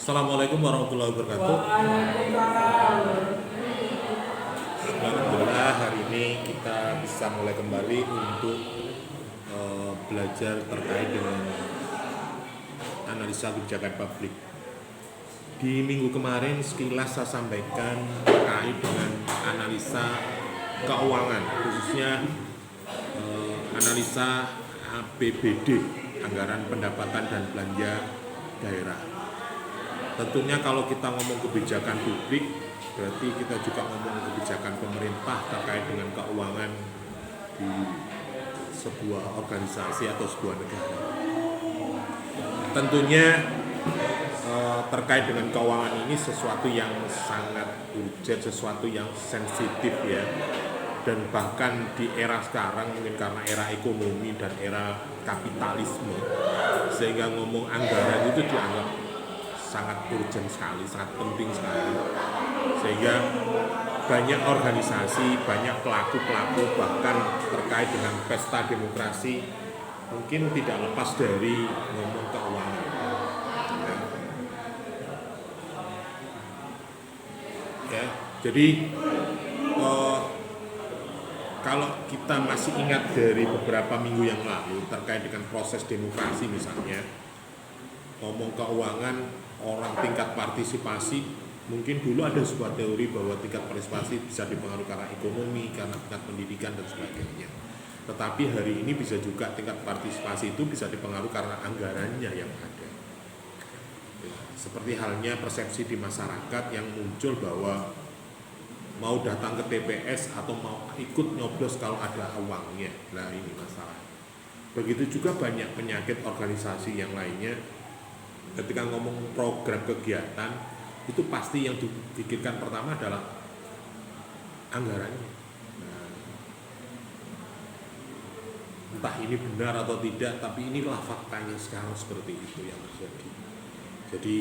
Assalamualaikum warahmatullahi wabarakatuh. Alhamdulillah hari ini kita bisa mulai kembali untuk belajar terkait dengan analisa kebijakan publik. Di minggu kemarin sekilas saya sampaikan terkait dengan analisa keuangan, khususnya analisa APBD, anggaran pendapatan dan belanja daerah. Tentunya kalau kita ngomong kebijakan publik, berarti kita juga ngomong kebijakan pemerintah terkait dengan keuangan di sebuah organisasi atau sebuah negara. Tentunya terkait dengan keuangan ini sesuatu yang sangat urgent, sesuatu yang sensitif ya. Dan bahkan di era sekarang mungkin karena era ekonomi dan era kapitalisme, sehingga ngomong anggaran itu dianggap sangat urgent sekali, sangat penting sekali, sehingga banyak organisasi, banyak pelaku-pelaku bahkan terkait dengan pesta demokrasi mungkin tidak lepas dari ngomong keuangan. Ya, jadi kalau kita masih ingat dari beberapa minggu yang lalu terkait dengan proses demokrasi misalnya, ngomong keuangan, orang tingkat partisipasi, mungkin dulu ada sebuah teori bahwa tingkat partisipasi bisa dipengaruhi karena ekonomi, karena tingkat pendidikan dan sebagainya. Tetapi hari ini bisa juga tingkat partisipasi itu bisa dipengaruhi karena anggarannya yang ada. Ya, seperti halnya persepsi di masyarakat yang muncul bahwa mau datang ke TPS atau mau ikut nyoblos kalau ada uangnya. Nah ini masalah. Begitu juga banyak penyakit organisasi yang lainnya. Ketika ngomong program kegiatan, itu pasti yang dipikirkan pertama adalah anggarannya. Nah, entah ini benar atau tidak, tapi inilah faktanya sekarang seperti itu yang terjadi. Jadi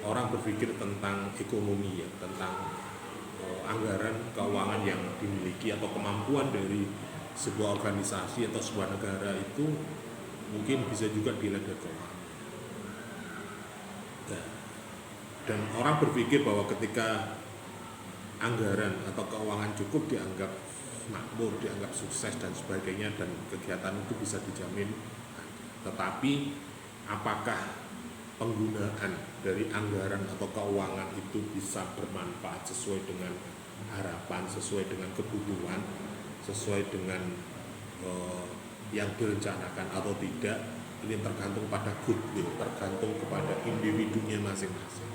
orang berpikir tentang ekonomi ya, tentang anggaran keuangan yang dimiliki atau kemampuan dari sebuah organisasi atau sebuah negara itu mungkin bisa juga dilihat dari keuangan. Dan orang berpikir bahwa ketika anggaran atau keuangan cukup dianggap makmur, dianggap sukses dan sebagainya, dan kegiatan itu bisa dijamin. Tetapi apakah penggunaan dari anggaran atau keuangan itu bisa bermanfaat sesuai dengan harapan, sesuai dengan kebutuhan, sesuai dengan yang direncanakan atau tidak, ini tergantung pada goodwill, tergantung kepada individunya masing-masing,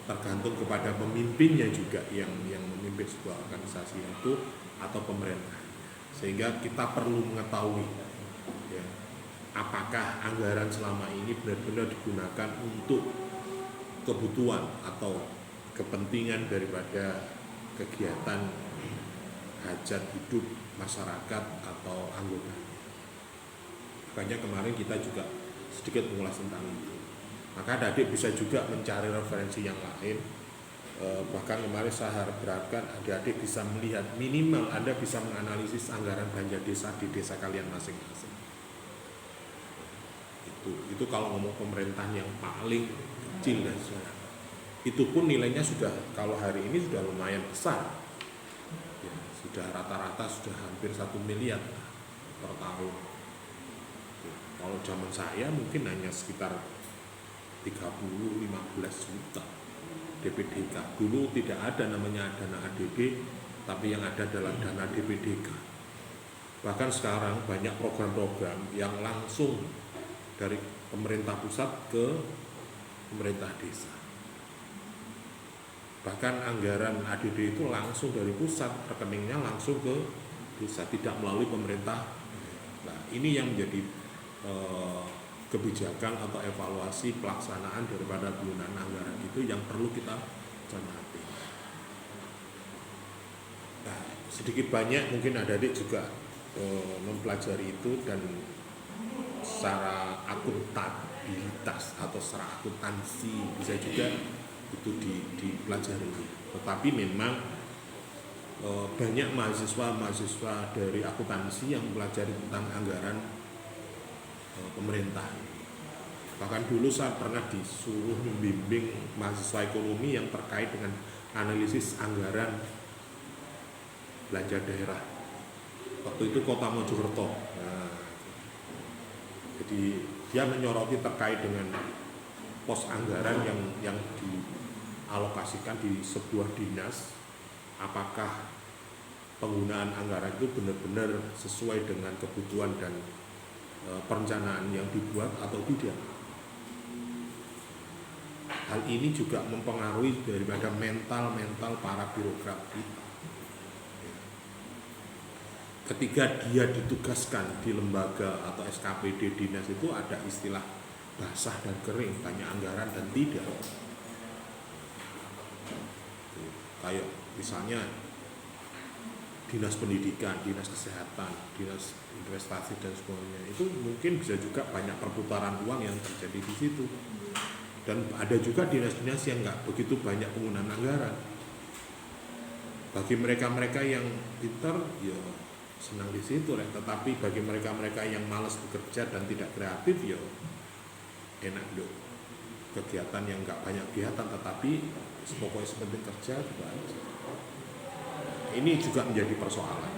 tergantung kepada pemimpinnya juga yang memimpin sebuah organisasi itu atau pemerintah. Sehingga kita perlu mengetahui ya, apakah anggaran selama ini benar-benar digunakan untuk kebutuhan atau kepentingan daripada kegiatan hajat hidup masyarakat atau anggota. Makanya kemarin kita juga sedikit mengulas tentang itu. Maka adik bisa juga mencari referensi yang lain. Bahkan kemarin saya harapkan adik-adik bisa melihat, minimal Anda bisa menganalisis anggaran belanja desa di desa kalian masing-masing. Itu kalau ngomong pemerintahan yang paling kecil dan sebagainya. Itu pun nilainya sudah, kalau hari ini sudah lumayan besar. Ya, sudah rata-rata sudah hampir 1 miliar per tahun. Kalau zaman saya mungkin hanya sekitar 30-15 juta DPDK. Dulu tidak ada namanya dana ADD, tapi yang ada adalah dana DPDK. Bahkan sekarang banyak program-program yang langsung dari pemerintah pusat ke pemerintah desa. Bahkan anggaran ADD itu langsung dari pusat, rekeningnya langsung ke desa, tidak melalui pemerintah. Nah ini yang menjadi kebijakan atau evaluasi pelaksanaan daripada penggunaan anggaran itu yang perlu kita cermati. Nah, sedikit banyak mungkin adik-adik juga mempelajari itu, dan secara akuntabilitas atau secara akuntansi bisa juga itu dipelajari. Tetapi memang banyak mahasiswa dari akuntansi yang mempelajari tentang anggaran pemerintah. Bahkan dulu saya pernah disuruh membimbing mahasiswa ekonomi yang terkait dengan analisis anggaran belanja daerah. Waktu itu Kota Mojokerto. Nah, jadi dia menyoroti terkait dengan pos anggaran yang dialokasikan di sebuah dinas, apakah penggunaan anggaran itu benar-benar sesuai dengan kebutuhan dan perencanaan yang dibuat atau tidak. Hal ini juga mempengaruhi daripada mental para birokrat kita. Ketika dia ditugaskan di lembaga atau SKPD dinas itu ada istilah basah dan kering, banyak anggaran dan tidak. Kayak misalnya dinas pendidikan, dinas kesehatan, dinas investasi dan sebagainya, itu mungkin bisa juga banyak perputaran uang yang terjadi di situ. Dan ada juga dinas-dinas yang nggak begitu banyak penggunaan anggaran. Bagi mereka-mereka yang pintar, ya senang di situ, tetapi bagi mereka-mereka yang malas bekerja dan tidak kreatif, ya enak dong. Kegiatan yang nggak banyak kegiatan, tetapi pokoknya sepenting kerja juga aja. Ini juga menjadi persoalan.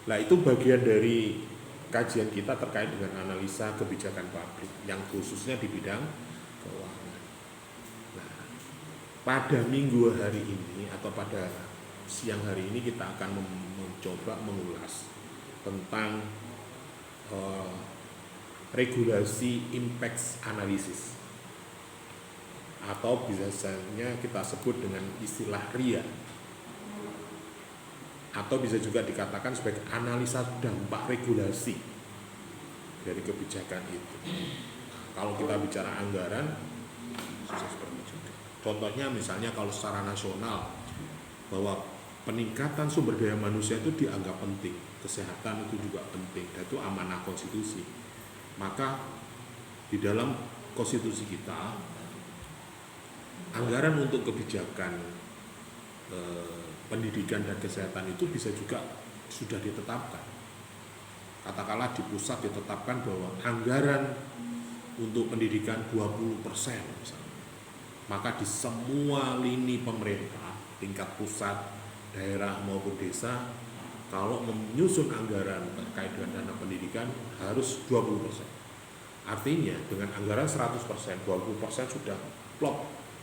Nah, itu bagian dari kajian kita terkait dengan analisa kebijakan publik yang khususnya di bidang keuangan. Nah, pada minggu hari ini atau pada siang hari ini kita akan mencoba mengulas tentang regulasi impact analysis, atau biasanya kita sebut dengan istilah RIA, atau bisa juga dikatakan sebagai analisa dampak regulasi dari kebijakan itu. Kalau kita bicara anggaran, contohnya misalnya kalau secara nasional bahwa peningkatan sumber daya manusia itu dianggap penting, kesehatan itu juga penting, dan itu amanah konstitusi. Maka di dalam konstitusi kita, anggaran untuk kebijakan pendidikan dan kesehatan itu bisa juga sudah ditetapkan. Katakanlah di pusat ditetapkan bahwa anggaran untuk pendidikan 20% misalnya. Maka di semua lini pemerintah, tingkat pusat, daerah maupun desa, kalau menyusun anggaran terkait dengan dana pendidikan harus 20%. Artinya dengan anggaran 100%, 20% sudah plot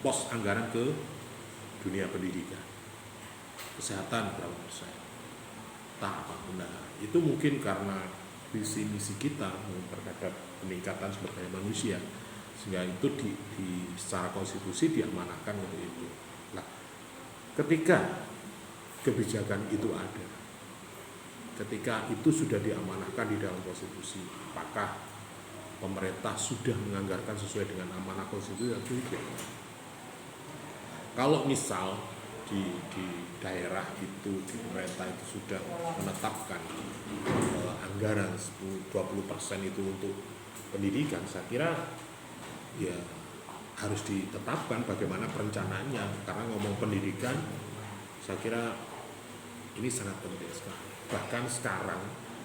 pos anggaran ke dunia pendidikan. Kesehatan berapa persen, nah itu mungkin karena visi misi kita terhadap peningkatan sumber daya manusia, sehingga itu di secara konstitusi diamanahkan untuk itu. Nah, ketika kebijakan itu ada, ketika itu sudah diamanahkan di dalam konstitusi, apakah pemerintah sudah menganggarkan sesuai dengan amanah konstitusi atau tidak? Kalau misal di daerah itu, di pemerintah itu sudah menetapkan anggaran 20% itu untuk pendidikan, saya kira ya harus ditetapkan bagaimana perencanaannya, karena ngomong pendidikan saya kira ini sangat penting sekali. Bahkan sekarang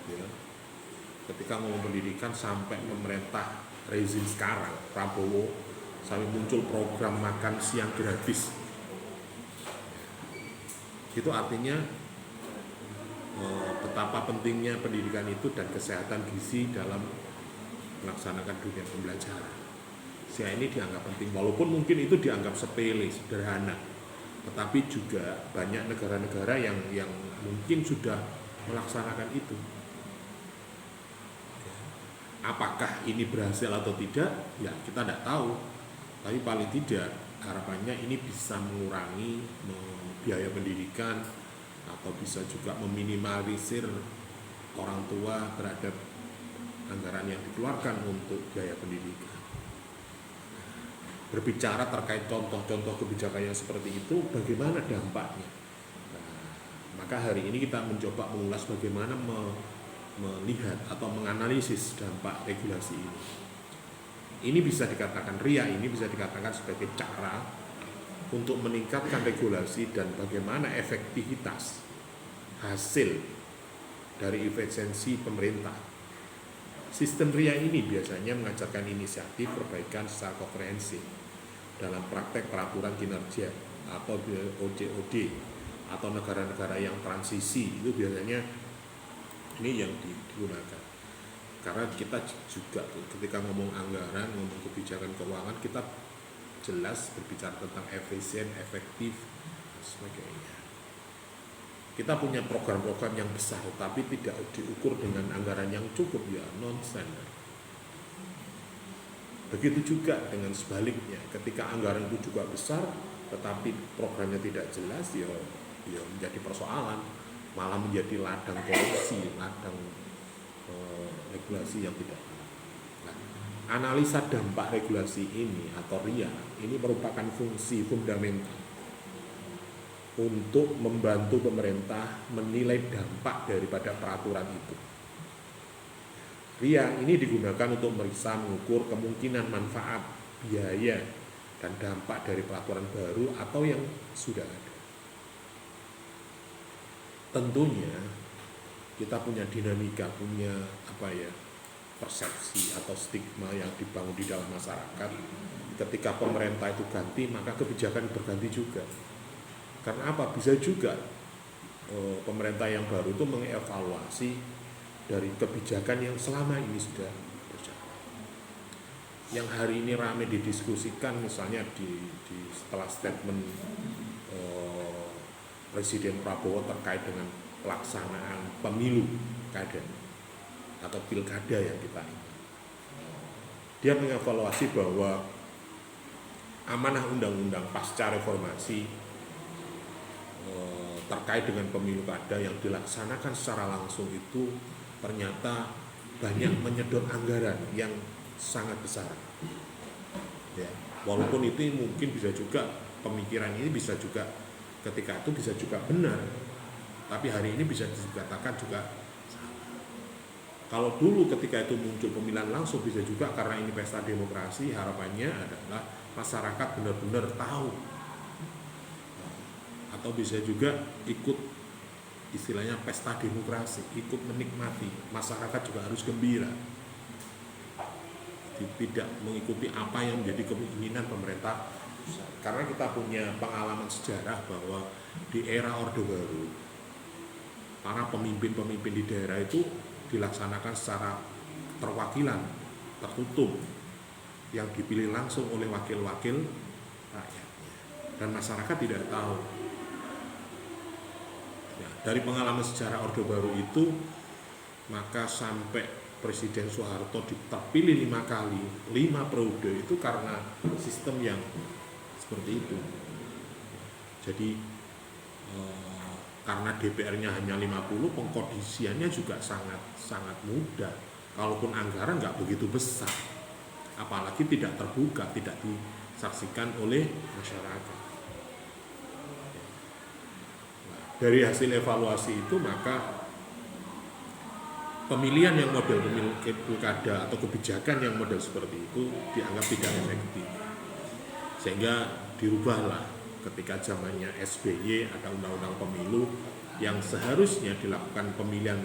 ya, ketika ngomong pendidikan sampai pemerintah rezim sekarang Prabowo sampai muncul program makan siang gratis. Itu artinya betapa pentingnya pendidikan itu dan kesehatan gizi dalam melaksanakan dunia pembelajaran. Sehingga ini dianggap penting, walaupun mungkin itu dianggap sepele, sederhana, tetapi juga banyak negara-negara yang mungkin sudah melaksanakan itu. Apakah ini berhasil atau tidak? Ya kita tidak tahu, tapi paling tidak harapannya ini bisa mengurangi biaya pendidikan atau bisa juga meminimalisir orang tua terhadap anggaran yang dikeluarkan untuk biaya pendidikan. Berbicara terkait contoh-contoh kebijakan yang seperti itu, bagaimana dampaknya? Nah, maka hari ini kita mencoba mengulas bagaimana melihat atau menganalisis dampak regulasi ini. Ini bisa dikatakan RIA, ini bisa dikatakan sebagai cara untuk meningkatkan regulasi dan bagaimana efektivitas hasil dari efisiensi pemerintah Sistem RIA ini biasanya mengajarkan inisiatif perbaikan secara komprehensif dalam praktek peraturan kinerja atau OJOD atau negara-negara yang transisi, itu biasanya ini yang digunakan. Karena kita juga ketika ngomong anggaran, ngomong kebijakan keuangan, kita jelas berbicara tentang efisien, efektif, dan sebagainya. Kita punya program-program yang besar, tapi tidak diukur dengan anggaran yang cukup, ya non-standard. Begitu juga dengan sebaliknya, ketika anggaran itu juga besar, tetapi programnya tidak jelas, ya menjadi persoalan, malah menjadi ladang korupsi, ladang regulasi yang tidak benar. Nah, analisa dampak regulasi ini atau RIA ini merupakan fungsi fundamental untuk membantu pemerintah menilai dampak daripada peraturan itu. RIA ini digunakan untuk meriksa mengukur kemungkinan manfaat, biaya, dan dampak dari peraturan baru atau yang sudah ada. Tentunya kita punya dinamika, punya persepsi atau stigma yang dibangun di dalam masyarakat. Ketika pemerintah itu ganti, maka kebijakan berganti juga. Karena apa? Bisa juga pemerintah yang baru itu mengevaluasi dari kebijakan yang selama ini sudah berjalan. Yang hari ini ramai didiskusikan, misalnya setelah statement Presiden Prabowo terkait dengan pelaksanaan pemilu kada atau pilkada yang kita ingat. Dia mengevaluasi bahwa amanah undang-undang pasca reformasi terkait dengan pemilu kada yang dilaksanakan secara langsung itu ternyata banyak menyedot anggaran yang sangat besar. Ya, walaupun itu mungkin bisa juga pemikiran ini bisa juga ketika itu bisa juga benar, tapi hari ini bisa dikatakan juga salah. Kalau dulu ketika itu muncul pemilihan langsung, bisa juga karena ini pesta demokrasi, harapannya adalah masyarakat benar-benar tahu, atau bisa juga ikut istilahnya pesta demokrasi, ikut menikmati, masyarakat juga harus gembira, tidak mengikuti apa yang menjadi keinginan pemerintah. Karena kita punya pengalaman sejarah bahwa di era Orde Baru, para pemimpin-pemimpin di daerah itu dilaksanakan secara terwakilan, tertutup, yang dipilih langsung oleh wakil-wakil rakyatnya, dan masyarakat tidak tahu. Ya, dari pengalaman sejarah Orde Baru itu, maka sampai Presiden Soeharto terpilih 5 kali, 5 periode itu karena sistem yang seperti itu. Jadi karena DPR-nya hanya 50, pengkondisiannya juga sangat mudah. Kalaupun anggaran nggak begitu besar, apalagi tidak terbuka, tidak disaksikan oleh masyarakat. Nah, dari hasil evaluasi itu, maka pemilihan yang model pemilu pilkada atau kebijakan yang model seperti itu dianggap tidak efektif, sehingga dirubahlah ketika zamannya SBY ada undang-undang pemilu yang seharusnya dilakukan pemilihan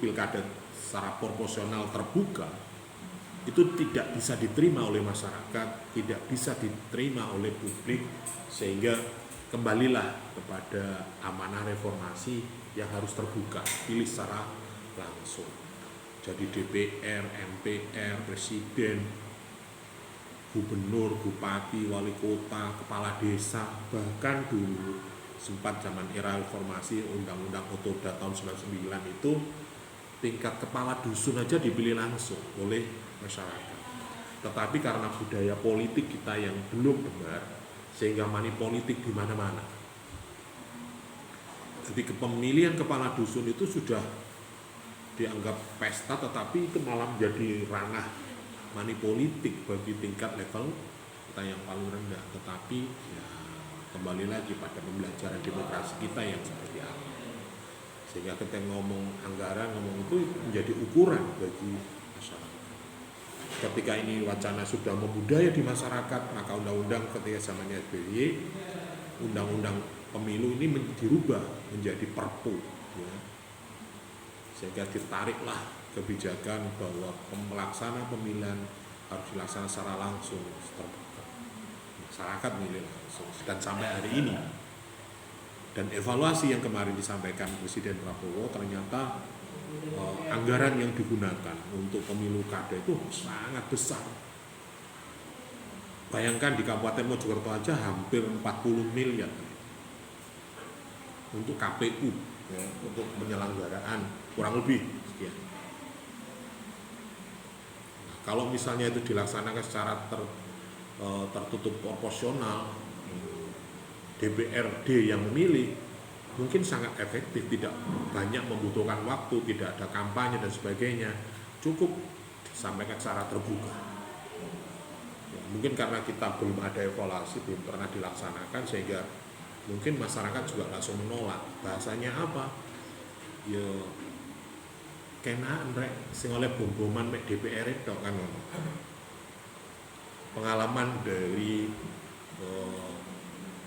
pilkada secara proporsional terbuka, itu tidak bisa diterima oleh masyarakat, tidak bisa diterima oleh publik, sehingga kembalilah kepada amanah reformasi yang harus terbuka, pilih secara langsung. Jadi DPR, MPR, Presiden, Gubernur, Bupati, Wali Kota, Kepala Desa, bahkan dulu sempat zaman era reformasi Undang-Undang Otoda tahun 99 itu tingkat kepala dusun aja dipilih langsung oleh masyarakat. Tetapi karena budaya politik kita yang belum benar, sehingga money politik di mana-mana. Jadi kepemilihan kepala dusun itu sudah dianggap pesta, tetapi itu malah menjadi ranah money politik bagi tingkat level kita yang paling rendah. Tetapi ya, kembali lagi pada pembelajaran demokrasi kita yang seperti apa, sehingga kita ngomong anggaran, ngomong itu menjadi ukuran bagi masyarakat. Ketika ini wacana sudah membudaya di masyarakat, maka undang-undang ketika zamannya SBY, undang-undang pemilu ini dirubah menjadi perpu, ya. Sehingga ditariklah kebijakan bahwa pelaksana pemilihan harus dilaksanakan secara langsung terbuka, masyarakat milih langsung, dan sampai hari ini. Dan evaluasi yang kemarin disampaikan Presiden Prabowo, ternyata anggaran yang digunakan untuk pemilu kada itu sangat besar. Bayangkan di Kabupaten Mojokerto aja hampir 40 miliar untuk KPU, ya, untuk penyelenggaraan kurang lebih sekian. Nah, kalau misalnya itu dilaksanakan secara tertutup proporsional, DPRD yang memilih mungkin sangat efektif, tidak banyak membutuhkan waktu, tidak ada kampanye dan sebagainya, cukup disampaikan secara terbuka. Ya, mungkin karena kita belum ada evaluasi, belum pernah dilaksanakan, sehingga mungkin masyarakat juga langsung menolak. Bahasanya apa? Ya kenaan rek sing oleh bom-boman mek DPR itu kan. Pengalaman dari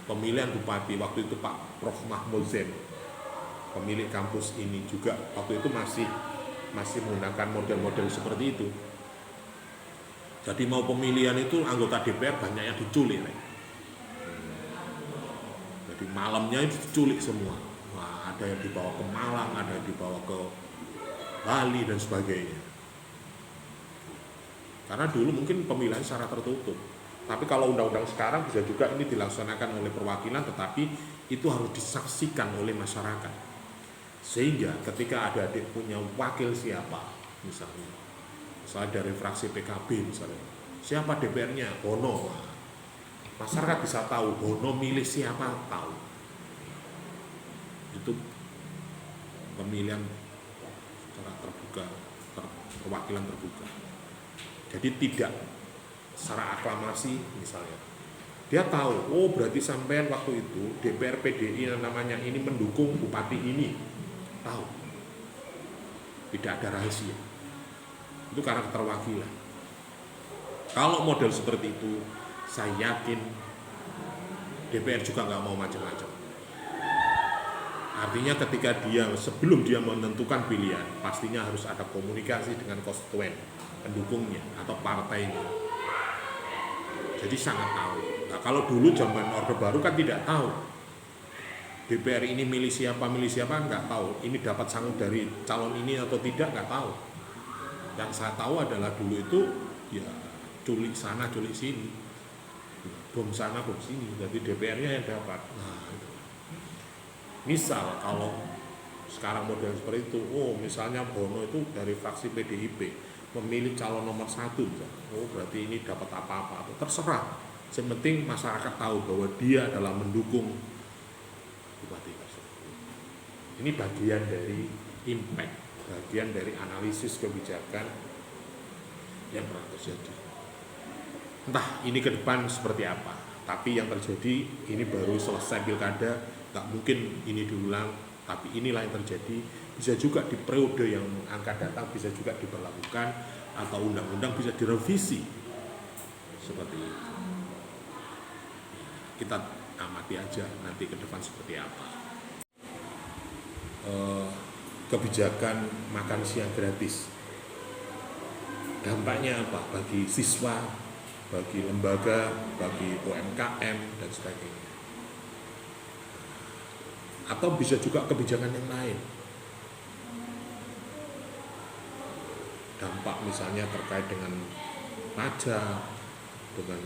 pemilihan bupati waktu itu Pak Prof Mahmud Zain, pemilik kampus ini juga waktu itu masih menggunakan model-model seperti itu. Jadi mau pemilihan itu anggota DPR banyak yang diculik, rek. Jadi malamnya itu diculik semua. Wah, ada yang dibawa ke Malang, ada yang dibawa ke Bali dan sebagainya. Karena dulu mungkin pemilihan secara tertutup. Tapi kalau undang-undang sekarang bisa juga ini dilaksanakan oleh perwakilan, tetapi itu harus disaksikan oleh masyarakat. Sehingga ketika ada adik punya wakil siapa, misalnya dari fraksi PKB misalnya, siapa DPR-nya? Bono. Masyarakat bisa tahu Bono milih siapa, tahu. Itu pemilihan secara terbuka, perwakilan terbuka. Jadi tidak secara aklamasi misalnya. Dia tahu, oh berarti sampean waktu itu DPR PDI namanya ini mendukung bupati ini. Tahu. Tidak ada rahasia. Itu karena keterwakilan. Kalau model seperti itu, saya yakin DPR juga nggak mau macam-macam. Artinya ketika sebelum dia menentukan pilihan, pastinya harus ada komunikasi dengan konstituen, pendukungnya atau partainya. Jadi sangat tahu. Nah, kalau dulu zaman Orde Baru kan tidak tahu. DPR ini milih siapa nggak tahu. Ini dapat sangun dari calon ini atau tidak nggak tahu. Yang saya tahu adalah dulu itu ya culik sana culik sini, bom sana bom sini. Jadi DPR-nya yang dapat. Nah, itu. Misal kalau sekarang model seperti itu, oh misalnya Bono itu dari fraksi PDIP memilih calon nomor 1, oh berarti ini dapat apa-apa, terserah. Yang penting masyarakat tahu bahwa dia adalah mendukung bupati tersebut. Ini bagian dari impact, bagian dari analisis kebijakan yang pernah terjadi. Entah ini ke depan seperti apa, tapi yang terjadi ini baru selesai pilkada, nggak mungkin ini diulang, tapi inilah yang terjadi. Bisa juga di periode yang akan datang bisa juga diberlakukan, atau undang-undang bisa direvisi seperti itu. Kita amati aja nanti ke depan seperti apa. Kebijakan makan siang gratis, dampaknya apa bagi siswa, bagi lembaga, bagi UMKM dan sebagainya. Atau bisa juga kebijakan yang lain. Dampak misalnya terkait dengan pajak, dengan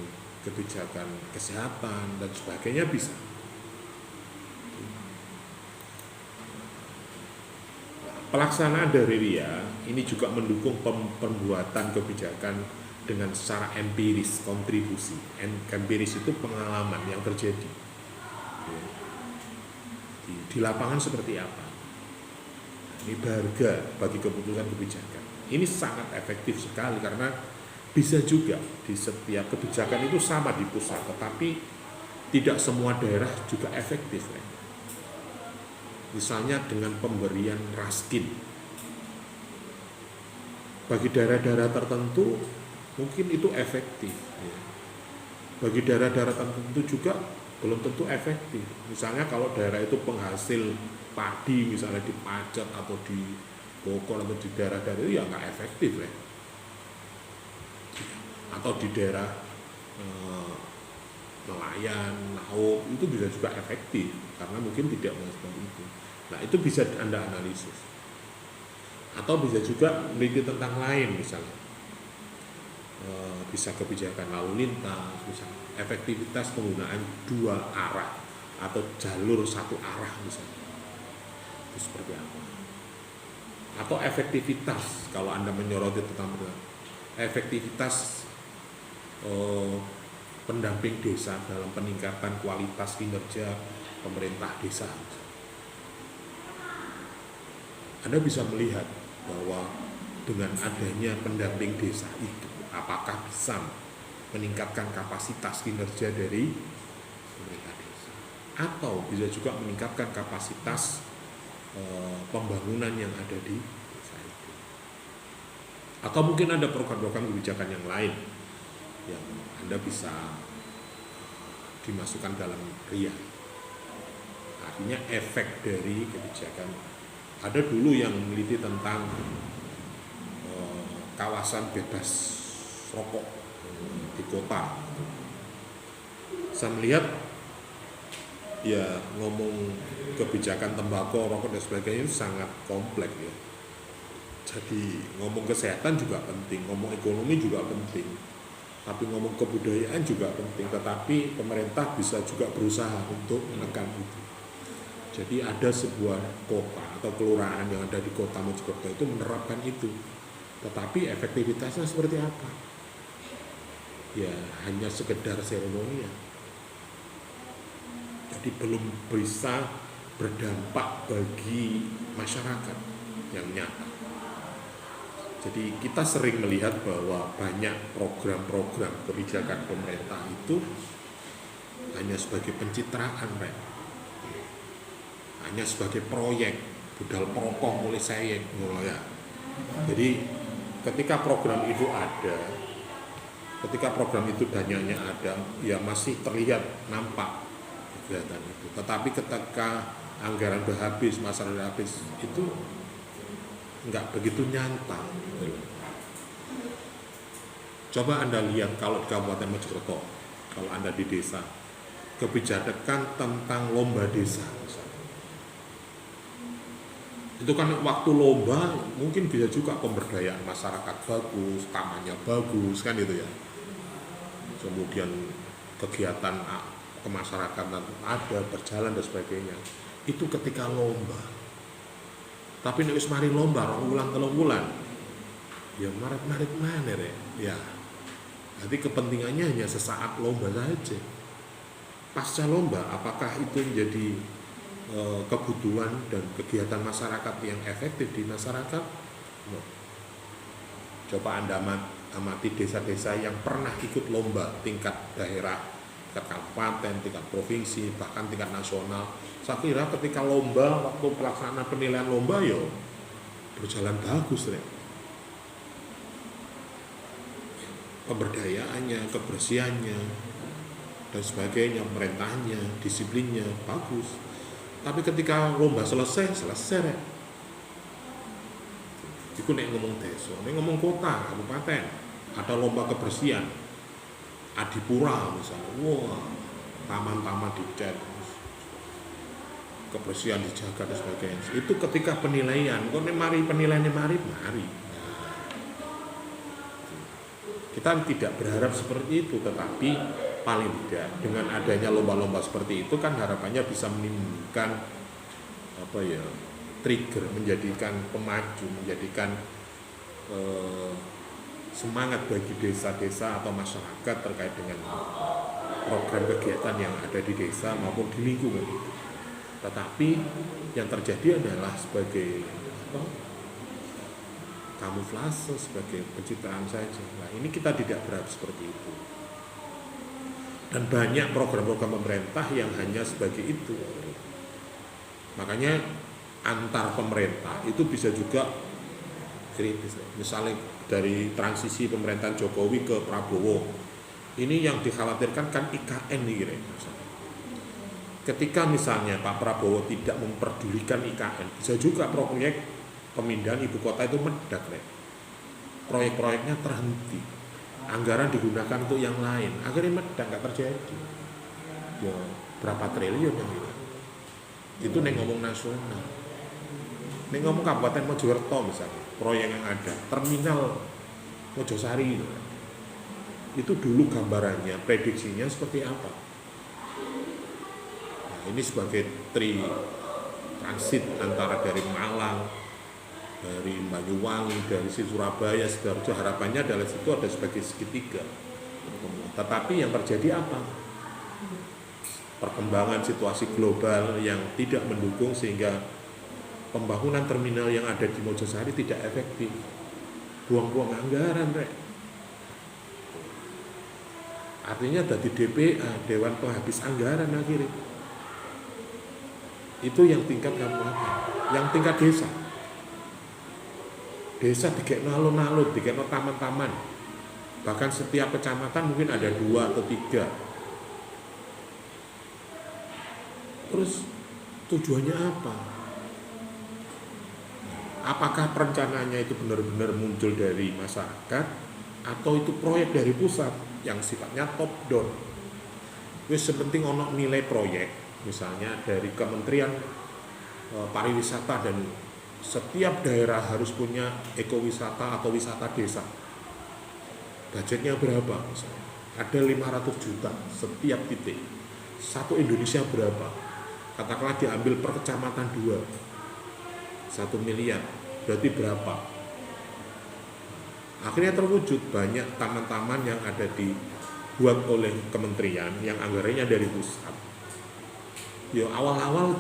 kebijakan kesehatan dan sebagainya bisa. Pelaksanaan dari RIA ini juga mendukung pembuatan kebijakan dengan secara empiris, kontribusi. Empiris itu pengalaman yang terjadi. Di lapangan seperti apa? Ini berharga bagi keputusan kebijakan. Ini sangat efektif sekali karena bisa juga di setiap kebijakan itu sama di pusat, tetapi tidak semua daerah juga efektif. Misalnya dengan pemberian raskin. Bagi daerah-daerah tertentu mungkin itu efektif. Bagi daerah-daerah tertentu juga belum tentu efektif. Misalnya kalau daerah itu penghasil padi misalnya dipajak atau Bogor atau di daerah-daerah itu ya nggak efektif ya. Atau di daerah nelayan, laut itu bisa juga efektif karena mungkin tidak seperti itu. Nah itu bisa Anda analisis. Atau bisa juga meneliti tentang lain misalnya, bisa kebijakan lalu lintas, bisa efektivitas penggunaan dua arah atau jalur satu arah misalnya, itu seperti apa. Atau efektivitas kalau Anda menyoroti tentang efektivitas pendamping desa dalam peningkatan kualitas kinerja pemerintah desa. Anda bisa melihat bahwa dengan adanya pendamping desa itu apakah bisa meningkatkan kapasitas kinerja dari pemerintah desa, atau bisa juga meningkatkan kapasitas pembangunan yang ada di desa itu. Atau mungkin ada program-program kebijakan yang lain yang Anda bisa dimasukkan dalam RIA. Artinya efek dari kebijakan. Ada dulu yang meneliti tentang kawasan bebas rokok di kota. Saya melihat ya ngomong kebijakan tembakau, rokok dan sebagainya itu sangat kompleks ya. Jadi ngomong kesehatan juga penting, ngomong ekonomi juga penting, tapi ngomong kebudayaan juga penting. Tetapi pemerintah bisa juga berusaha untuk menekan itu. Jadi ada sebuah kota atau kelurahan yang ada di kota Mojokerto itu menerapkan itu, tetapi efektivitasnya seperti apa? Ya hanya sekedar seremonial. Jadi belum bisa berdampak bagi masyarakat yang nyata. Jadi kita sering melihat bahwa banyak program-program kebijakan pemerintah itu hanya sebagai pencitraan, hanya sebagai proyek, budal pokok mulai sayek, ya. Jadi ketika program itu ada, ketika program itu dananya ada, ya masih terlihat nampak kegiatan itu. Tetapi ketika anggaran udah habis, masa udah habis, itu nggak begitu nyata. Coba Anda lihat kalau di Kabupaten Mojokerto, kalau Anda di desa, kebijakan tentang lomba desa misalnya. Itu kan waktu lomba mungkin bisa juga pemberdayaan masyarakat bagus, tamannya bagus kan itu ya. Kemudian kegiatan kemasyarakatan ada berjalan dan sebagainya. Itu ketika lomba. Tapi nek wis mari lomba 2 wulan 3 wulan. Ya maret-maret mana ya. Jadi kepentingannya hanya sesaat lomba saja. Pasca lomba apakah itu menjadi kebutuhan dan kegiatan masyarakat yang efektif di masyarakat? No. Coba Anda amati desa-desa yang pernah ikut lomba tingkat daerah, tingkat kabupaten, tingkat provinsi, bahkan tingkat nasional. Saya kira ketika lomba, waktu pelaksanaan penilaian lomba ya berjalan bagus ya. Pemberdayaannya, kebersihannya dan sebagainya, pemerintahnya, disiplinnya bagus. Tapi ketika lomba selesai ya. Itu nek ngomong desa, nek ngomong kota, kabupaten, ada lomba kebersihan, Adipura misalnya, wah, taman-taman dicat, kebersihan dijaga dan sebagainya. Itu ketika penilaian, kok mari penilaiannya mari. Kita tidak berharap seperti itu, tetapi paling tidak dengan adanya lomba-lomba seperti itu kan harapannya bisa menimbulkan trigger, menjadikan pemacu, menjadikan semangat bagi desa-desa atau masyarakat terkait dengan program kegiatan yang ada di desa maupun di lingkungan itu. Tetapi yang terjadi adalah sebagai kamuflase, sebagai pencitraan saja. Nah, ini kita tidak berharap seperti itu. Dan banyak program-program pemerintah yang hanya sebagai itu. Makanya antar pemerintah itu bisa juga kritis. Misalnya dari transisi pemerintahan Jokowi ke Prabowo, ini yang dikhawatirkan kan IKN nih kira. Ketika misalnya Pak Prabowo tidak memperdulikan IKN, bisa juga proyek pemindahan ibu kota itu meledak, proyek-proyeknya terhenti, anggaran digunakan untuk yang lain, akhirnya meledak, nggak terjadi. Ya berapa triliun yang itu nih ngomong nasional. Nih ngomong Kabupaten Mojokerto misalnya, proyek yang ada, terminal Mojosari itu dulu gambarannya, prediksinya seperti apa. Nah, ini sebagai transit antara dari Malang, dari Banyuwangi, dari Surabaya, Sidoarjo, harapannya adalah situ ada sebagai segitiga. Tetapi yang terjadi apa? Perkembangan situasi global yang tidak mendukung sehingga pembangunan terminal yang ada di Mojosari tidak efektif. Buang-buang anggaran, artinya dari DPA, Dewan Penghabis Anggaran akhirnya. Itu yang tingkat kabupaten, yang tingkat desa. Desa dikekno alun-alun, dikekno taman-taman. Bahkan setiap kecamatan mungkin ada 2 atau 3. Terus tujuannya apa? Apakah perencanaannya itu benar-benar muncul dari masyarakat atau itu proyek dari pusat yang sifatnya top down? Wis sepenting ono nilai proyek, misalnya dari Kementerian Pariwisata dan setiap daerah harus punya ekowisata atau wisata desa. Budgetnya berapa? Misalnya ada 500 juta setiap titik. Satu Indonesia berapa? Katakanlah diambil per kecamatan 2, 1 miliar, berarti berapa? Akhirnya terwujud banyak taman-taman yang ada dibuat oleh kementerian yang anggarannya dari pusat. Ya awal-awal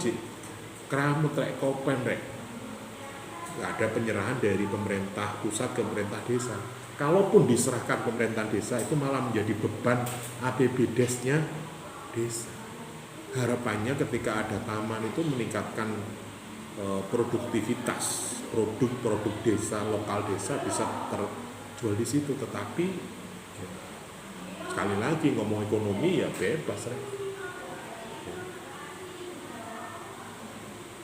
keramut kopen nggak ada penyerahan dari pemerintah pusat ke pemerintah desa. Kalaupun diserahkan pemerintah desa itu malah menjadi beban APBDes-nya desa. Harapannya ketika ada taman itu meningkatkan produktivitas, produk-produk desa, lokal desa bisa terjual di situ. Tetapi ya, sekali lagi ngomong ekonomi ya bebas.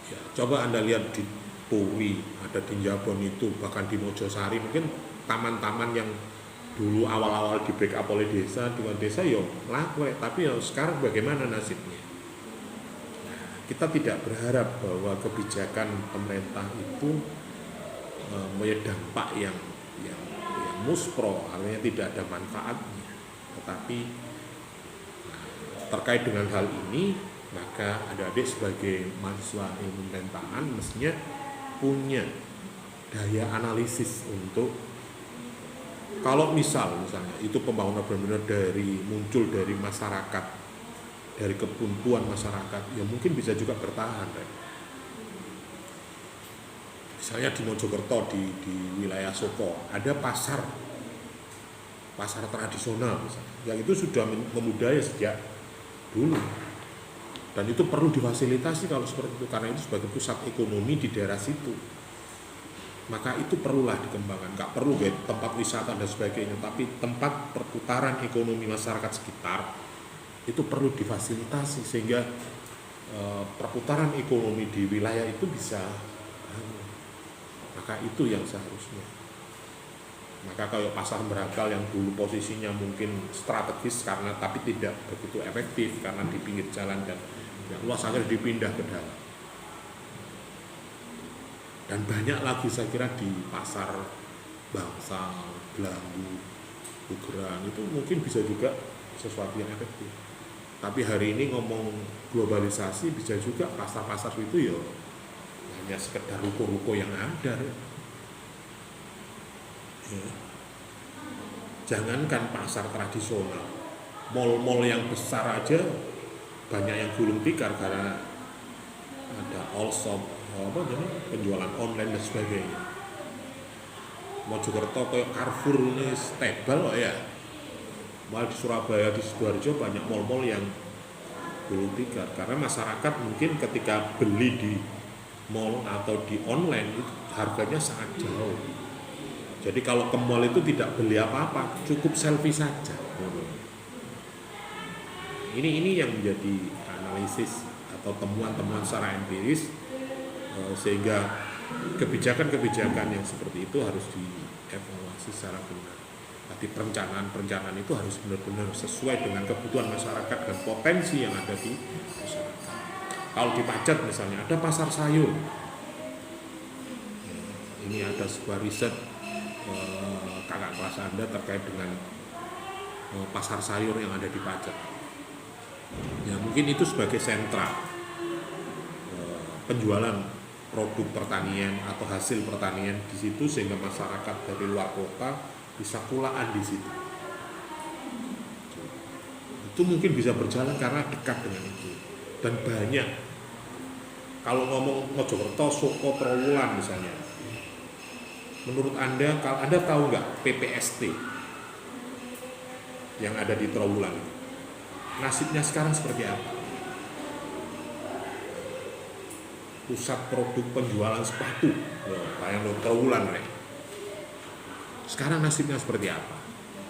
Ya, coba Anda lihat di Puri, ada di Njabon itu, bahkan di Mojosari, mungkin taman-taman yang dulu awal-awal di backup oleh desa, dengan desa ya laku, tapi ya sekarang bagaimana nasibnya? Kita tidak berharap bahwa kebijakan pemerintah itu punya dampak yang muspro, artinya tidak ada manfaatnya. Tetapi terkait dengan hal ini, maka adik-adik sebagai mahasiswa ilmu pemerintahan mestinya punya daya analisis untuk kalau misalnya itu pembangunan benar-benar muncul dari masyarakat, dari kebuntuan masyarakat, ya mungkin bisa juga bertahan. Misalnya di Mojokerto, di wilayah Soko, ada pasar tradisional misalnya, yang itu sudah memudaya sejak dulu. Dan itu perlu difasilitasi kalau seperti itu, karena itu sebagai pusat ekonomi di daerah situ. Maka itu perlulah dikembangkan, nggak perlu tempat wisata dan sebagainya, tapi tempat perputaran ekonomi masyarakat sekitar itu perlu difasilitasi sehingga perputaran ekonomi di wilayah itu bisa, maka itu yang seharusnya. Maka kalau pasar Berakal yang dulu posisinya mungkin strategis tapi tidak begitu efektif karena di pinggir jalan dan luas, akhirnya dipindah ke dalam. Dan banyak lagi saya kira di pasar Bangsal, Belambu, Bugeran itu mungkin bisa juga sesuatu yang efektif. Tapi hari ini ngomong globalisasi, bisa juga pasar-pasar itu ya hanya sekedar ruko-ruko yang ada. Ya. Jangankan pasar tradisional, mal-mal yang besar aja banyak yang gulung tikar karena ada all shop, penjualan online dan sebagainya. Mojokerto kayak Carrefour ini stable ya. Malah di Surabaya, di Sidoarjo banyak mal-mal yang gulung tikar karena masyarakat mungkin ketika beli di mall atau di online itu harganya sangat jauh. Jadi kalau ke mall itu tidak beli apa-apa, cukup selfie saja. Ini yang menjadi analisis atau temuan-temuan secara empiris sehingga kebijakan-kebijakan yang seperti itu harus dievaluasi secara benar. Tapi perencanaan itu harus benar-benar sesuai dengan kebutuhan masyarakat dan potensi yang ada di masyarakat. Kalau di Pacet misalnya ada pasar sayur, ini ada sebuah riset kakak kelas Anda terkait dengan pasar sayur yang ada di Pacet. Ya mungkin itu sebagai sentra penjualan produk pertanian atau hasil pertanian di situ, sehingga masyarakat dari luar kota bisa pulaan di situ. Itu mungkin bisa berjalan karena dekat dengan itu. Dan banyak. Kalau ngomong Mojokerto, Soko, Trowulan misalnya. Menurut Anda, kalau Anda tahu nggak PPST yang ada di Trowulan? Nasibnya sekarang seperti apa? Pusat produk penjualan sepatu, bayang lo Trowulan rek. Sekarang nasibnya seperti apa?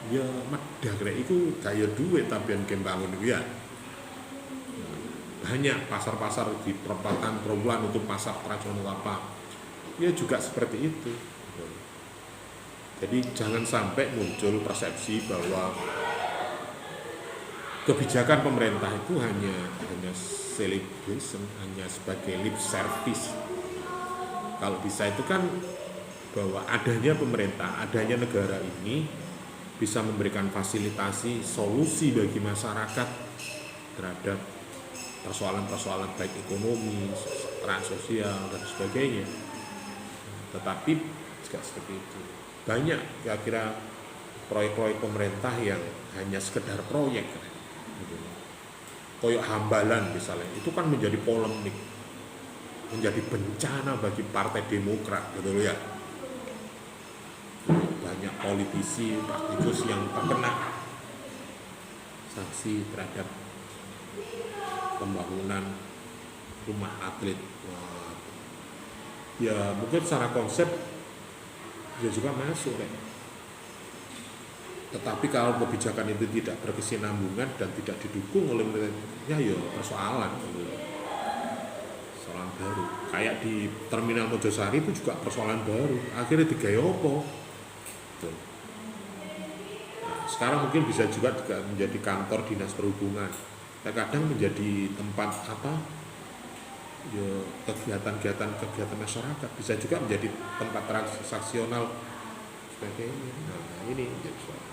Ya medah rek itu gaya duit tapi yang bangun itu ya. Banyak pasar-pasar di perempatan Trowulan untuk pasar tradisional apa, ya juga seperti itu. Jadi jangan sampai muncul persepsi bahwa kebijakan pemerintah itu hanya celebration, hanya sebagai lip service. Kalau bisa itu kan bahwa adanya pemerintah, adanya negara ini bisa memberikan fasilitasi solusi bagi masyarakat terhadap persoalan-persoalan baik ekonomi, sosial dan sebagainya. Tetapi juga seperti itu. Banyak kira-kira proyek-proyek pemerintah yang hanya sekedar proyek. Koyok Hambalan misalnya, itu kan menjadi polemik, menjadi bencana bagi Partai Demokrat, betul ya. Banyak politisi, aktivis yang terkena sanksi terhadap pembangunan rumah atlet. Ya mungkin secara konsep dia juga masuk ya. Tetapi kalau kebijakan itu tidak berkesinambungan dan tidak didukung oleh pemerintah, ya persoalan baru. Kayak di Terminal Mojosari itu juga persoalan baru. Akhirnya digaya apa? Nah, sekarang mungkin bisa juga menjadi kantor dinas perhubungan. Kadang menjadi tempat ya kegiatan masyarakat. Bisa juga menjadi tempat transaksional sebagainya. Nah, ini menjadi soal.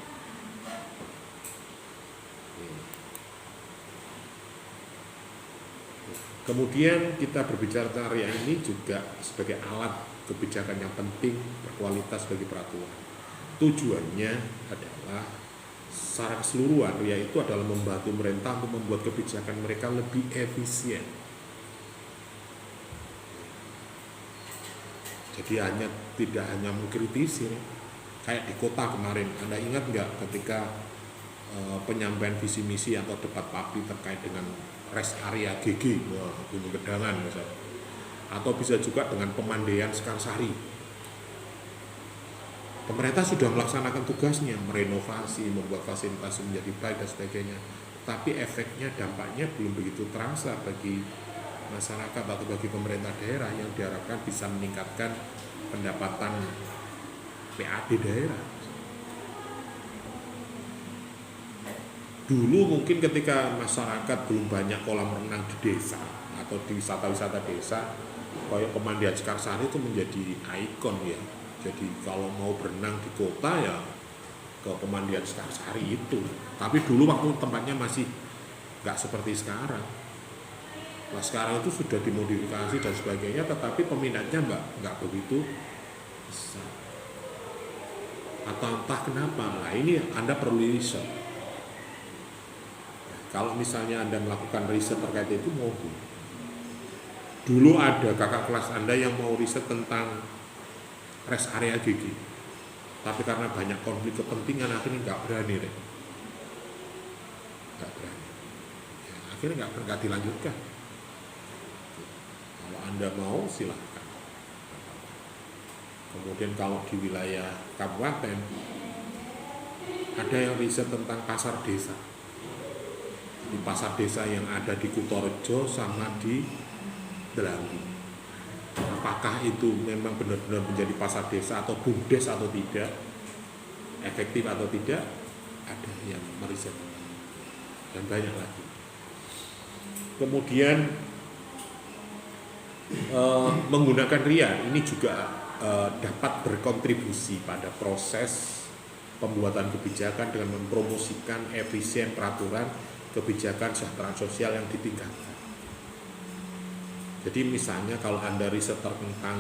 Kemudian kita berbicara tentang RIA ini juga sebagai alat kebijakan yang penting berkualitas bagi peraturan. Tujuannya adalah secara keseluruhan RIA itu adalah membantu pemerintah untuk membuat kebijakan mereka lebih efisien. Jadi tidak hanya mengkritisi, kayak di kota kemarin, Anda ingat nggak ketika penyampaian visi misi atau debat PAPI terkait dengan rest area GG Gunung Gedangan misalnya, atau bisa juga dengan Pemandian Sekarsari. Pemerintah sudah melaksanakan tugasnya, merenovasi, membuat fasilitas menjadi baik dan sebagainya, tapi efeknya, dampaknya belum begitu terasa bagi masyarakat atau bagi pemerintah daerah yang diharapkan bisa meningkatkan pendapatan PAD daerah. Dulu mungkin ketika masyarakat belum banyak kolam renang di desa atau di wisata-wisata desa, kayak Pemandian Sekarsari itu menjadi ikon ya. Jadi kalau mau berenang di kota ya ke Pemandian Sekarsari itu. Tapi dulu waktu tempatnya masih nggak seperti sekarang. Nah sekarang itu sudah dimodifikasi dan sebagainya, tetapi peminatnya nggak begitu besar. Atau entah kenapa. Nah ini Anda perlu riset. Kalau misalnya Anda melakukan riset terkait itu, mohon. Dulu ada kakak kelas Anda yang mau riset tentang rest area GG, tapi karena banyak konflik kepentingan akhirnya nggak berani ya, akhirnya nggak dilanjutkan. Kalau Anda mau silahkan. Kemudian kalau di wilayah kabupaten ada yang riset tentang pasar desa. Di pasar desa yang ada di Kutorejo sama di Delangi. apakah itu memang benar-benar menjadi pasar desa atau BUMDes atau tidak, efektif atau tidak, ada yang meriset dan banyak lagi. Kemudian menggunakan RIA ini juga dapat berkontribusi pada proses pembuatan kebijakan dengan mempromosikan efisien peraturan kebijakan kesejahteraan sosial yang ditingkatkan. Jadi misalnya kalau Anda riset tentang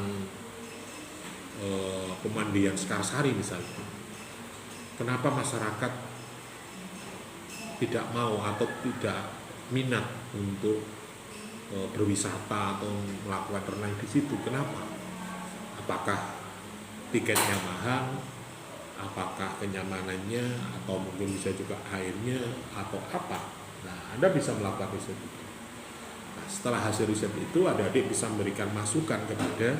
pemandian Sekarsari misalnya, kenapa masyarakat tidak mau atau tidak minat untuk berwisata atau melakukan renang di situ? Kenapa? Apakah tiketnya mahal? Apakah kenyamanannya? Atau mungkin bisa juga airnya? Atau apa? Nah, Anda bisa melakukan riset itu. Nah, setelah hasil riset itu, adik-adik bisa memberikan masukan kepada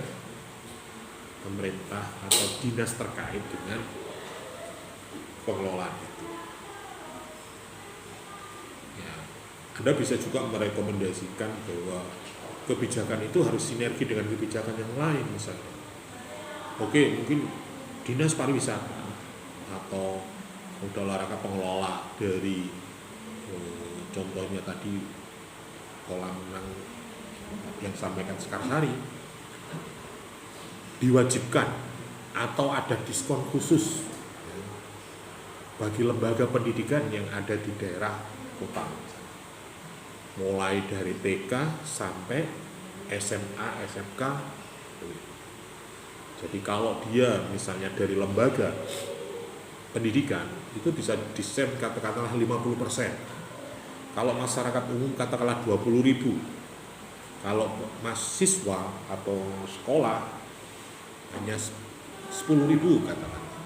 pemerintah atau dinas terkait dengan pengelolaan itu. Ya, Anda bisa juga merekomendasikan bahwa kebijakan itu harus sinergi dengan kebijakan yang lain misalnya. Oke, mungkin dinas pariwisata atau udah olahraga pengelola dari contohnya tadi kolam renang yang sampaikan Sekarsari diwajibkan atau ada diskon khusus bagi lembaga pendidikan yang ada di daerah kota, mulai dari TK sampai SMA, SMK. Jadi kalau dia misalnya dari lembaga pendidikan itu bisa diskon katakanlah 50%. Kalau masyarakat umum katakanlah 20.000. Kalau mahasiswa atau sekolah hanya 10.000 katakanlah.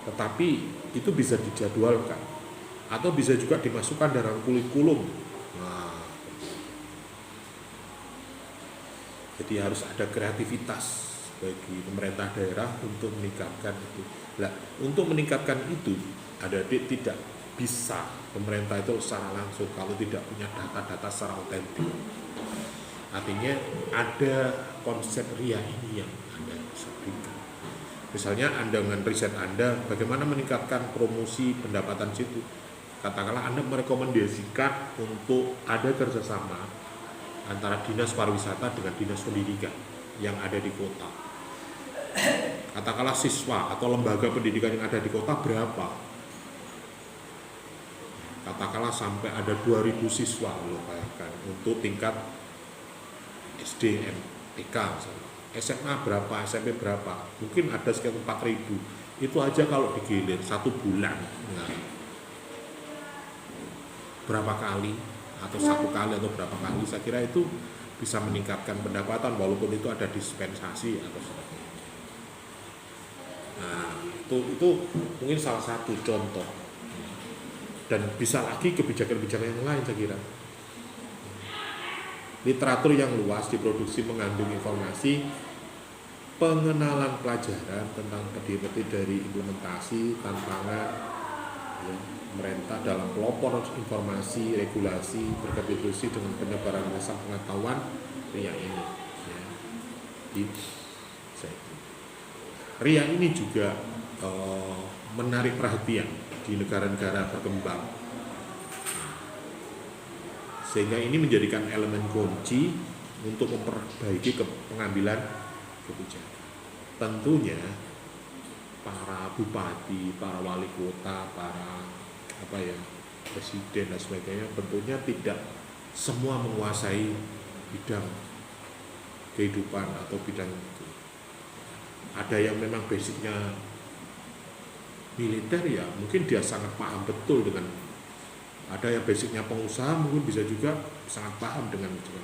Tetapi itu bisa dijadwalkan atau bisa juga dimasukkan dalam kurikulum. Nah, jadi harus ada kreativitas bagi pemerintah daerah untuk meningkatkan itu. Nah, untuk meningkatkan itu, adik-adik tidak bisa pemerintah itu secara langsung kalau tidak punya data-data secara otentik. Artinya ada konsep RIA ini yang Anda bisa berikan. Misalnya Anda dengan riset Anda, bagaimana meningkatkan promosi pendapatan situ. Katakanlah Anda merekomendasikan untuk ada kerjasama antara dinas pariwisata dengan dinas pendidikan yang ada di kota. Katakanlah siswa atau lembaga pendidikan yang ada di kota berapa? Katakanlah sampai ada 2.000 siswa, lo bayangkan, untuk tingkat SD, TK misalnya. SMA berapa, SMP berapa, mungkin ada sekitar 4.000. Itu aja kalau digilir 1 bulan. Nah, berapa kali atau 1 kali atau berapa kali, saya kira itu bisa meningkatkan pendapatan walaupun itu ada dispensasi atau sebagainya. Nah, itu mungkin salah satu contoh. Dan bisa lagi kebijakan-kebijakan yang lain saya kira. Literatur yang luas diproduksi mengandung informasi pengenalan pelajaran tentang peti-peti dari implementasi tantangan ya, pemerintah dalam pelopor informasi regulasi berkontribusi dengan penyebaran masa pengetahuan RIA ini ya. RIA ini juga menarik perhatian di negara-negara berkembang, sehingga ini menjadikan elemen kunci untuk memperbaiki pengambilan kebijakan. Tentunya para bupati, para wali kota, para presiden dan sebagainya tentunya tidak semua menguasai bidang kehidupan atau bidang itu. Ada yang memang basicnya militer ya mungkin dia sangat paham betul dengan, ada yang basicnya pengusaha mungkin bisa juga sangat paham dengan itu.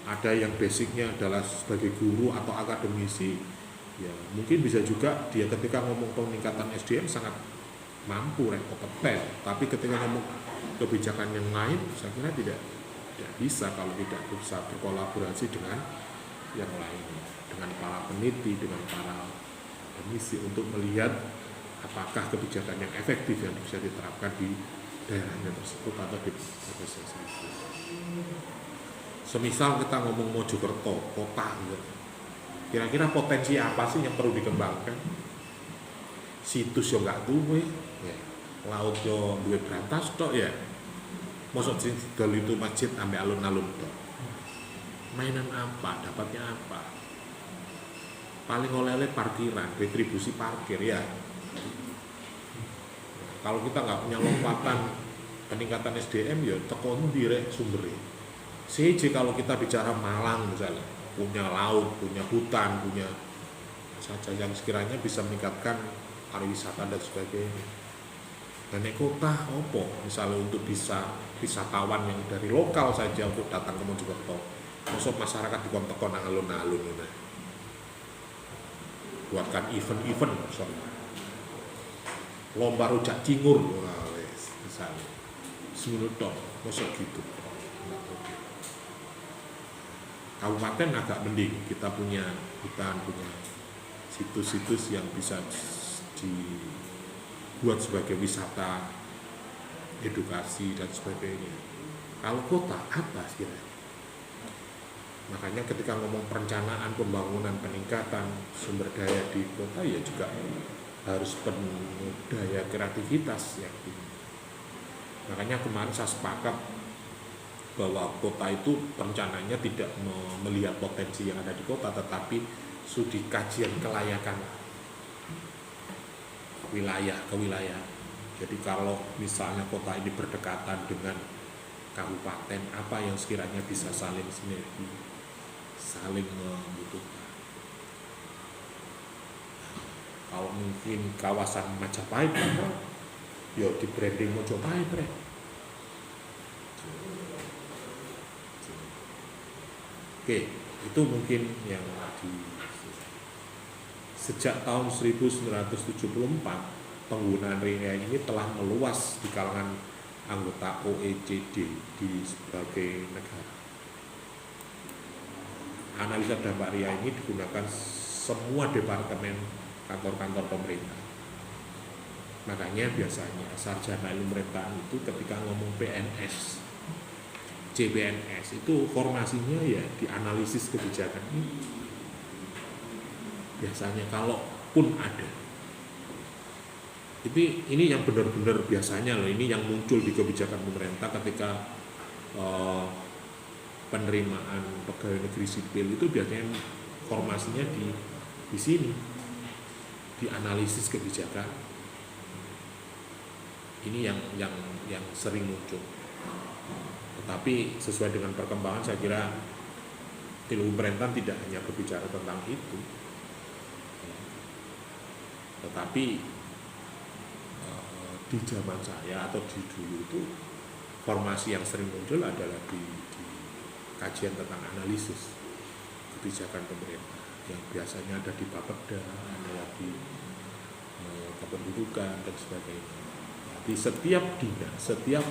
Ada yang basicnya adalah sebagai guru atau akademisi ya mungkin bisa juga dia ketika ngomong peningkatan SDM sangat mampu kompeten, tapi ketika ngomong kebijakan yang lain saya kira tidak bisa kalau tidak bisa berkolaborasi dengan yang lain, dengan para peneliti, dengan para akademisi untuk melihat apakah kebijakan yang efektif yang bisa diterapkan di daerahnya tersebut atau di provinsi tersebut. Semisal kita ngomong Mojokerto, kota gitu. Kira-kira potensi apa sih yang perlu dikembangkan? Situs yo nggak duwe, ya. Laut yo duwe berantas tok ya. Mosok sing didol itu masjid ambek alun-alun tok. Mainan apa? Dapatnya apa? Paling oleh-oleh parkiran, retribusi parkir ya. Kalau kita nggak punya lompatan peningkatan SDM ya teko ndi rek sumbere. CJ kalau kita bicara Malang misalnya, punya laut, punya hutan, punya saja yang sekiranya bisa meningkatkan pariwisata dan sebagainya. Dan kota opo misalnya untuk bisa wisatawan yang dari lokal saja untuk datang ke Mojokerto, masuk masyarakat di kontekon alun-alun ini. Buatkan event-event misalnya lomba rujak cingur misalnya seminutong, masuk gitu. Kabupaten agak mending, kita punya hutan, punya situs-situs yang bisa dibuat sebagai wisata, edukasi dan sebagainya. Kalau kota apa sih? Makanya ketika ngomong perencanaan, pembangunan, peningkatan sumber daya di kota ya juga harus penuh daya kreativitas ya. Makanya kemarin saya sepakat bahwa kota itu rencananya tidak melihat potensi yang ada di kota, tetapi studi kajian kelayakan wilayah ke wilayah. Jadi kalau misalnya kota ini berdekatan dengan kabupaten, apa yang sekiranya bisa saling sinergi, saling membutuhkan. Kalau mungkin kawasan Majapahit, ya di branding Mojopahit, Rek. Oke, itu mungkin yang sejak tahun 1974 penggunaan area ini telah meluas di kalangan anggota OECD di berbagai negara. Analisa dampak area ini digunakan semua departemen kantor-kantor pemerintah. Makanya biasanya sarjana ilmu pemerintahan itu ketika ngomong PNS, CPNS itu formasinya ya di analisis kebijakan ini. Biasanya kalaupun ada, ini yang benar-benar biasanya loh, ini yang muncul di kebijakan pemerintah ketika penerimaan pegawai negeri sipil itu biasanya formasinya di sini, di analisis kebijakan. Ini yang sering muncul. Tetapi sesuai dengan perkembangan saya kira ilmu pemerintahan tidak hanya berbicara tentang itu, tetapi di zaman saya atau di dulu itu formasi yang sering muncul adalah di kajian tentang analisis kebijakan pemerintah yang biasanya ada di Bapeda, ada di kependudukan dan sebagainya. Jadi setiap dinas, setiap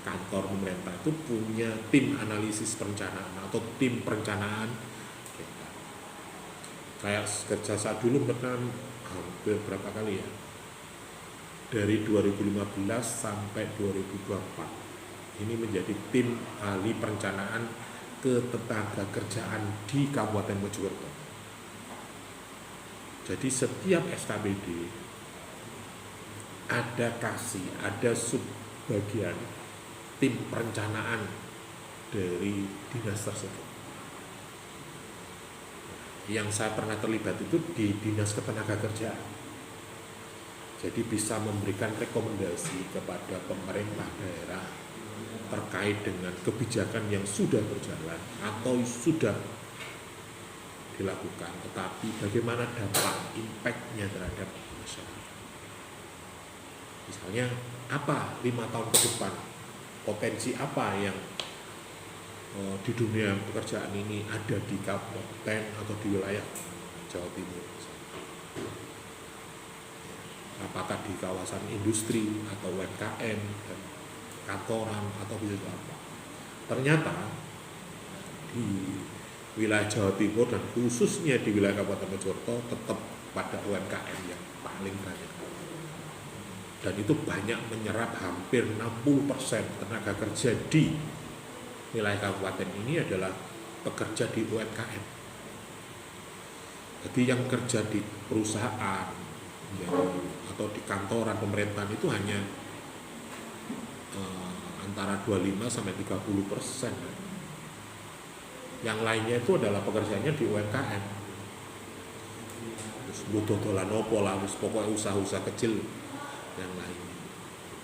kantor pemerintah itu punya tim analisis perencanaan atau tim perencanaan. Kayak kerja saya dulu pernah hampir berapa kali ya, dari 2015 sampai 2024 ini menjadi tim ahli perencanaan ketenaga kerjaan di Kabupaten Mojokerto. Jadi setiap SKPD ada subbagian tim perencanaan dari dinas tersebut. Yang saya pernah terlibat itu di dinas ketenagakerjaan. Jadi bisa memberikan rekomendasi kepada pemerintah daerah terkait dengan kebijakan yang sudah berjalan atau sudah dilakukan, tetapi bagaimana dampak impact-nya terhadap masyarakat. Misalnya apa 5 tahun ke depan, potensi apa yang di dunia pekerjaan ini ada di kabupaten atau di wilayah Jawa Timur. Apakah di kawasan industri atau UMKM dan kantoran atau bisa apa. Ternyata di wilayah Jawa Timur dan khususnya di wilayah Kabupaten Mojokerto tetap pada UMKM yang paling banyak. Dan itu banyak menyerap hampir 60% tenaga kerja di wilayah kabupaten ini adalah pekerja di UMKM. Jadi yang kerja di perusahaan atau di kantoran pemerintahan itu hanya antara 25 sampai 30%. Yang lainnya itu adalah pekerjaannya di UMKM. Terus butuh dolan opo lah, pokoknya usaha-usaha kecil yang lainnya.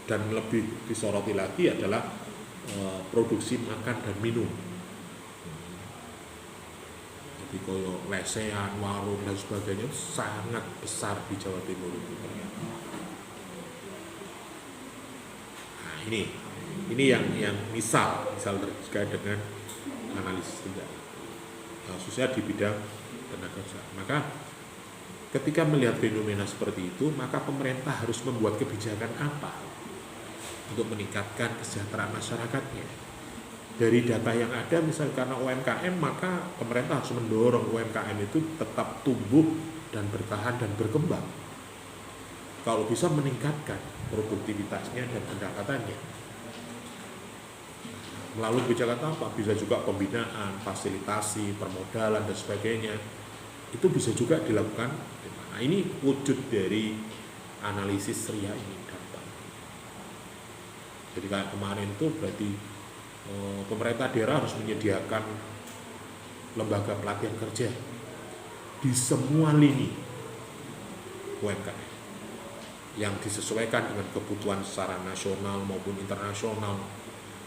Dan lebih disoroti lagi adalah produksi makan dan minum. Jadi koyo lesehan, warung dan sebagainya sangat besar di Jawa Timur itu ternyata. Nah ini yang misal terkait dengan analisis tingkat, khususnya di bidang tenaga kerja. Maka ketika melihat fenomena seperti itu, maka pemerintah harus membuat kebijakan apa untuk meningkatkan kesejahteraan masyarakatnya. Dari data yang ada, misalnya karena UMKM, maka pemerintah harus mendorong UMKM itu tetap tumbuh dan bertahan dan berkembang. Kalau bisa meningkatkan produktivitasnya dan pendapatannya. Melalui kebijakan apa? Bisa juga pembinaan, fasilitasi, permodalan dan sebagainya. Itu bisa juga dilakukan. Nah, ini wujud dari analisis RIA ini data. Jadi kayak kemarin itu berarti pemerintah daerah harus menyediakan lembaga pelatihan kerja di semua lini UMKM yang disesuaikan dengan kebutuhan secara nasional maupun internasional,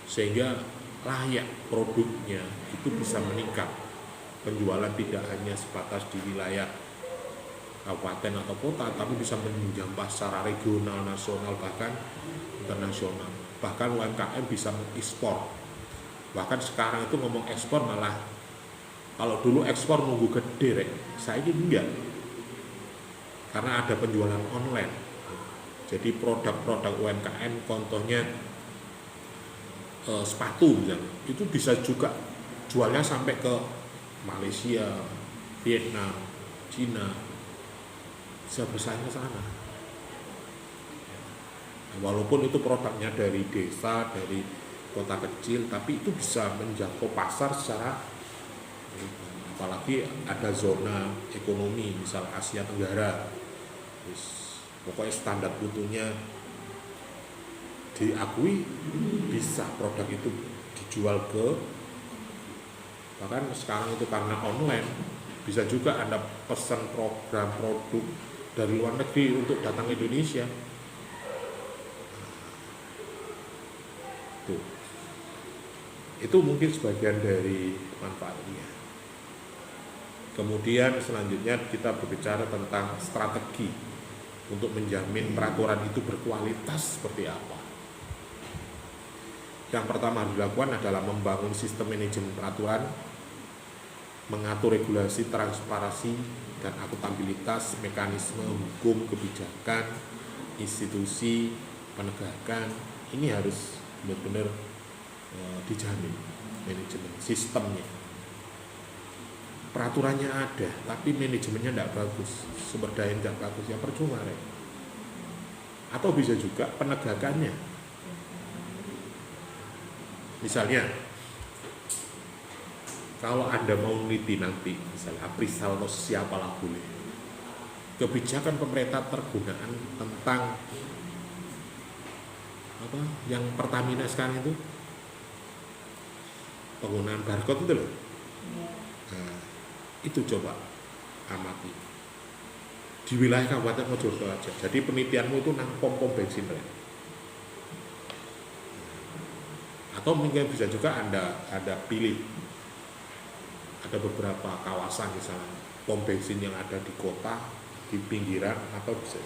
sehingga layak produknya itu bisa meningkat, penjualan tidak hanya sebatas di wilayah kabupaten atau kota, tapi bisa menjampas secara regional, nasional, bahkan internasional. Bahkan UMKM bisa mengekspor. Bahkan sekarang itu ngomong ekspor malah, kalau dulu ekspor nunggu gede, saya ini enggak, karena ada penjualan online. Jadi produk-produk UMKM, contohnya sepatu misalnya, itu bisa juga jualnya sampai ke Malaysia, Vietnam, Cina, bisa bersaing ke sana. Walaupun itu produknya dari desa, dari kota kecil, tapi itu bisa menjangkau pasar secara, apalagi ada zona ekonomi, misal Asia Tenggara. Pokoknya standar mutunya diakui, bisa produk itu dijual ke, bahkan sekarang itu karena online, bisa juga Anda pesan program produk dari luar negeri untuk datang ke Indonesia. Itu mungkin sebagian dari manfaatnya. Kemudian selanjutnya kita berbicara tentang strategi untuk menjamin peraturan itu berkualitas seperti apa. Yang pertama harus dilakukan adalah membangun sistem manajemen peraturan, mengatur regulasi, transparansi dan akuntabilitas, mekanisme hukum, kebijakan, institusi, penegakan. Ini harus benar-benar dijamin manajemen sistemnya. Peraturannya ada tapi manajemennya tidak bagus, sumber daya tidak bagus, ya percuma Atau bisa juga penegakannya. Misalnya kalau Anda mau meneliti nanti, misalnya aprisal atau siapalah boleh, kebijakan pemerintah pergunaan tentang apa yang Pertamina sekarang itu, penggunaan barcode itu loh. Nah, itu coba amati di wilayah Kabupaten Mojokerto aja. Jadi penelitianmu itu nang pom bensin atau mungkin bisa juga Anda pilih, ada beberapa kawasan misalnya pom bensin yang ada di kota, di pinggiran, atau bisa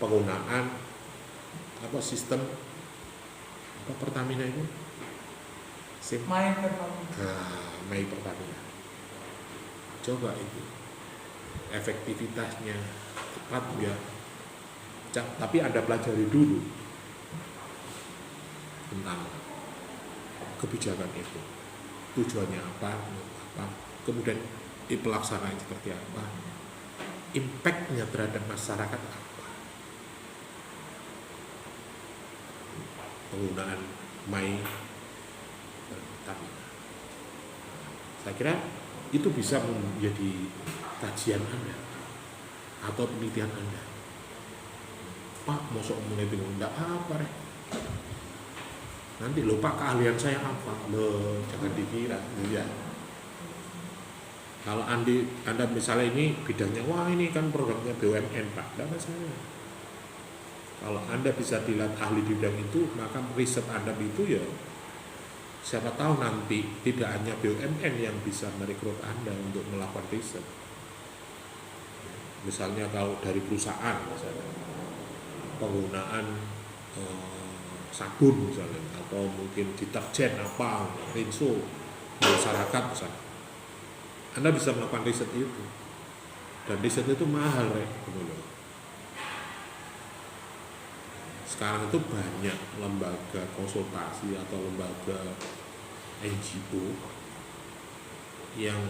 penggunaan sistem Pertamina itu My Pertamina. Coba itu efektivitasnya tepat enggak, tapi Anda pelajari dulu tentang kebijakan itu, tujuannya apa, kemudian pelaksanaan seperti apa, impact-nya terhadap masyarakat apa, penggunaan My Pertamina. Saya kira itu bisa menjadi kajian Anda atau penelitian Anda. Pak, mosok meneliti enggak apa, Rek. Nanti lupa keahlian saya apa. Jangan dikira, ya. Kalau Anda misalnya ini bidangnya, wah ini kan programnya BUMN Pak, tidak masalah. Kalau Anda bisa dilihat ahli di bidang itu, maka riset Anda itu ya, siapa tahu nanti tidak hanya BUMN yang bisa merekrut Anda untuk melakukan riset. Misalnya kalau dari perusahaan, misalnya penggunaan sabun misalnya, atau mungkin deterjen apa, rinso, masyarakat misalnya. Anda bisa melakukan riset itu, dan riset itu mahal, Rek. Sekarang itu banyak lembaga konsultasi atau lembaga NGO yang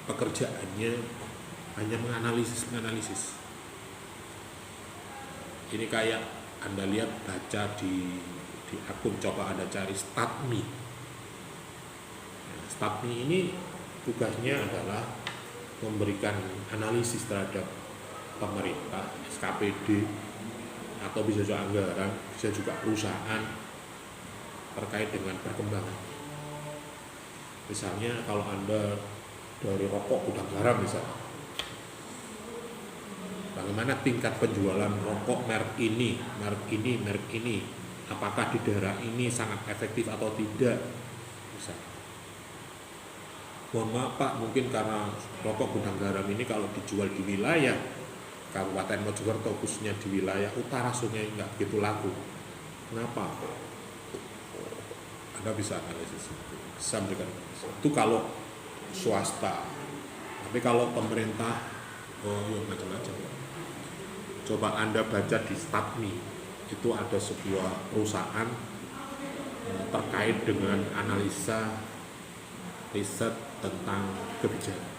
pekerjaannya hanya menganalisis. Ini kayak Anda lihat, baca di akun, coba Anda cari StatMe. StatMe ini tugasnya adalah memberikan analisis terhadap pemerintah, SKPD, atau bisa juga anggaran, bisa juga perusahaan terkait dengan perkembangan. Misalnya kalau Anda dari rokok gudang garam misalnya, bagaimana tingkat penjualan rokok merek ini, apakah di daerah ini sangat efektif atau tidak, misalnya. Mohon maaf Pak, mungkin karena rokok gudang garam ini kalau dijual di wilayah Kabupaten Mojokerto, khususnya di wilayah utara sungai, nggak begitu laku. Kenapa? Anda bisa analisis itu, bisa memberikan itu kalau swasta. Tapi kalau pemerintah, ya macam-macam. Coba Anda baca di StatMe, itu ada sebuah perusahaan terkait dengan analisa riset tentang kebijakan.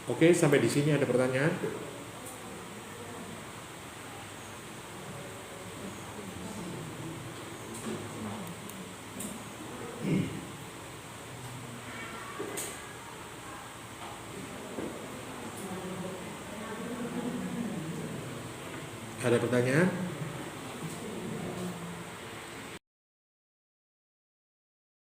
Oke, sampai di sini ada pertanyaan? Ada pertanyaan?